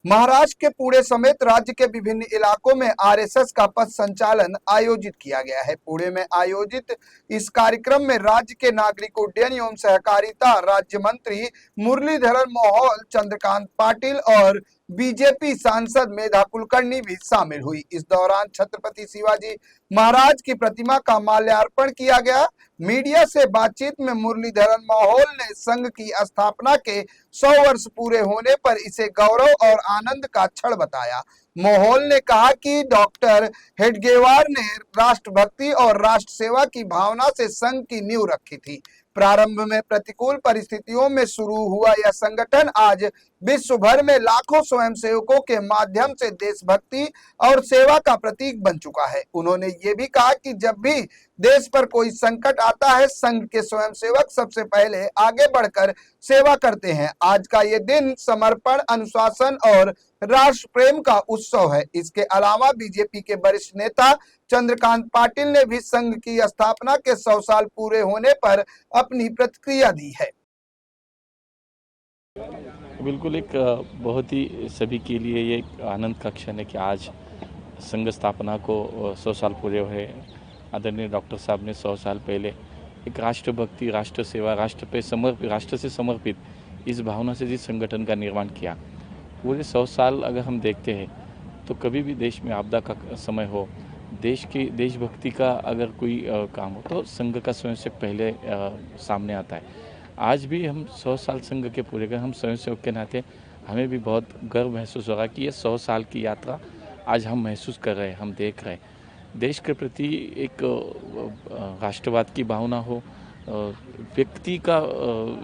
महाराष्ट्र के पुणे समेत राज्य के विभिन्न इलाकों में आरएसएस का पथ संचालन आयोजित किया गया है। पुणे में आयोजित इस कार्यक्रम में राज्य के नागरिक उड्डयन एवं सहकारिता राज्य मंत्री मुरलीधरन मोहोल, चंद्रकांत पाटिल और बीजेपी सांसद मेधा कुलकर्णी भी शामिल हुई। इस दौरान छत्रपति शिवाजी महाराज की प्रतिमा का माल्यार्पण किया गया। मीडिया से बातचीत में मुरलीधरन मोहोल ने संघ की स्थापना के 100 वर्ष पूरे होने पर इसे गौरव और आनंद का क्षण बताया। मोहोल ने कहा कि डॉक्टर हेडगेवार ने राष्ट्रभक्ति और राष्ट्र सेवा की भावना से संघ की नींव रखी थी। प्रारंभ में प्रतिकूल परिस्थितियों में शुरू हुआ यह संगठन आज विश्व भर में लाखों स्वयंसेवकों के माध्यम से देशभक्ति और सेवा का प्रतीक बन चुका है। उन्होंने ये भी कहा कि जब भी देश पर कोई संकट आता है, संघ के स्वयंसेवक सबसे पहले आगे बढ़कर सेवा करते हैं। आज का ये दिन समर्पण, अनुशासन और राष्ट्र प्रेम का उत्सव है। इसके अलावा बीजेपी के वरिष्ठ नेता चंद्रकांत पाटिल ने भी संघ की स्थापना के 100 साल पूरे होने पर अपनी प्रतिक्रिया दी है। बिल्कुल एक बहुत ही सभी के लिए ये एक आनंद का क्षण है कि आज संघ स्थापना को 100 साल पूरे हुए। आदरणीय डॉक्टर साहब ने 100 साल पहले एक राष्ट्रभक्ति, राष्ट्र सेवा, राष्ट्र से समर्पित इस भावना से जिस संगठन का निर्माण किया, पूरे 100 साल अगर हम देखते हैं तो कभी भी देश में आपदा का समय हो, देशभक्ति का अगर कोई काम हो तो संघ का स्वयंसेवक पहले सामने आता है। आज भी हम 100 साल संघ के पूरे कर, हम स्वयंसेवक के नाते हमें भी बहुत गर्व महसूस हो रहा है कि ये 100 साल की यात्रा आज हम महसूस कर रहे हैं, हम देख रहे हैं। देश के प्रति एक राष्ट्रवाद की भावना हो, व्यक्ति का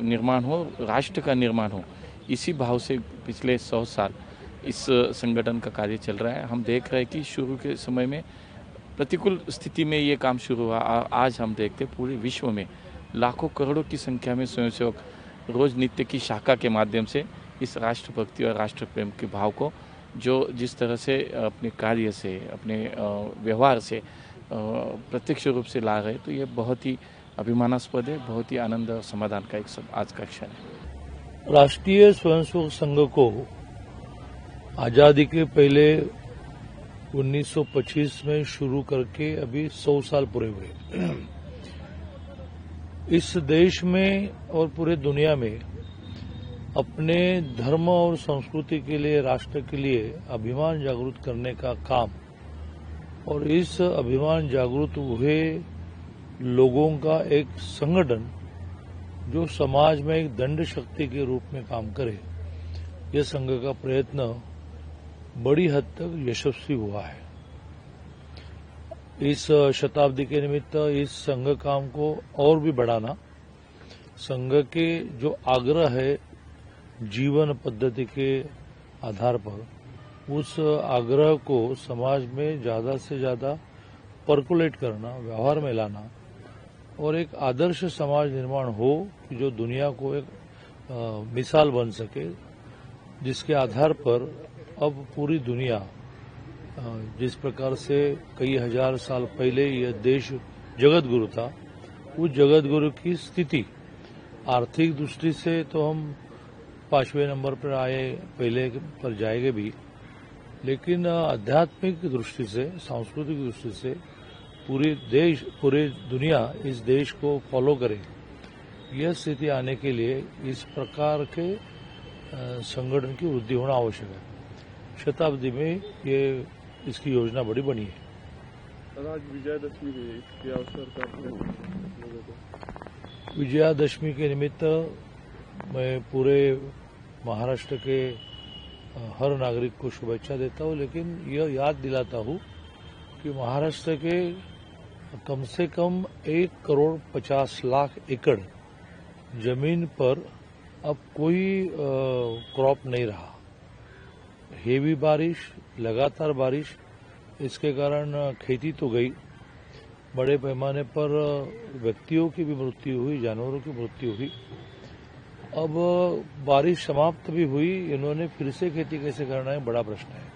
निर्माण हो, राष्ट्र का निर्माण हो, इसी भाव से पिछले 100 साल इस संगठन का कार्य चल रहा है। हम देख रहे हैं कि शुरू के समय में प्रतिकूल स्थिति में ये काम शुरू हुआ। आज हम देखते पूरे विश्व में लाखों करोड़ों की संख्या में स्वयंसेवक रोज नित्य की शाखा के माध्यम से इस राष्ट्रभक्ति और राष्ट्र प्रेम के भाव को जिस तरह से अपने कार्य से, अपने व्यवहार से प्रत्यक्ष रूप से ला रहे, तो ये बहुत ही अभिमानास्पद है, बहुत ही आनंद और समाधान का एक आज का क्षण है। राष्ट्रीय स्वयंसेवक संघ को आजादी के पहले 1925 में शुरू करके अभी 100 साल पूरे हुए। इस देश में और पूरे दुनिया में अपने धर्म और संस्कृति के लिए, राष्ट्र के लिए अभिमान जागृत करने का काम और इस अभिमान जागृत हुए लोगों का एक संगठन जो समाज में एक दंड शक्ति के रूप में काम करे, यह संघ का प्रयत्न बड़ी हद तक यशस्वी हुआ है। इस शताब्दी के निमित्त इस संघ काम को और भी बढ़ाना, संघ के जो आग्रह है जीवन पद्धति के आधार पर, उस आग्रह को समाज में ज्यादा से ज्यादा परकुलेट करना, व्यवहार में लाना और एक आदर्श समाज निर्माण हो जो दुनिया को एक मिसाल बन सके, जिसके आधार पर अब पूरी दुनिया जिस प्रकार से कई हजार साल पहले यह देश जगत गुरु था, उस जगत गुरु की स्थिति आर्थिक दृष्टि से तो हम 5वें नंबर पर आए, पहले पर जाएंगे भी, लेकिन आध्यात्मिक दृष्टि से, सांस्कृतिक दृष्टि से पूरी दुनिया इस देश को फॉलो करे, यह स्थिति आने के लिए इस प्रकार के संगठन की वृद्धि होना आवश्यक है। शताब्दी में ये इसकी योजना बड़ी बनी है। आज विजयादशमी है, इसके अवसर पर विजयादशमी के निमित्त मैं पूरे महाराष्ट्र के हर नागरिक को शुभेच्छा देता हूं, लेकिन यह याद दिलाता हूं कि महाराष्ट्र के कम से कम 1,50,00,000 एकड़ जमीन पर अब कोई क्रॉप नहीं रहा। हेवी बारिश, लगातार बारिश, इसके कारण खेती तो गई, बड़े पैमाने पर व्यक्तियों की भी मृत्यु हुई, जानवरों की मृत्यु हुई। अब बारिश समाप्त भी हुई, इन्होंने फिर से खेती कैसे करना है, बड़ा प्रश्न है।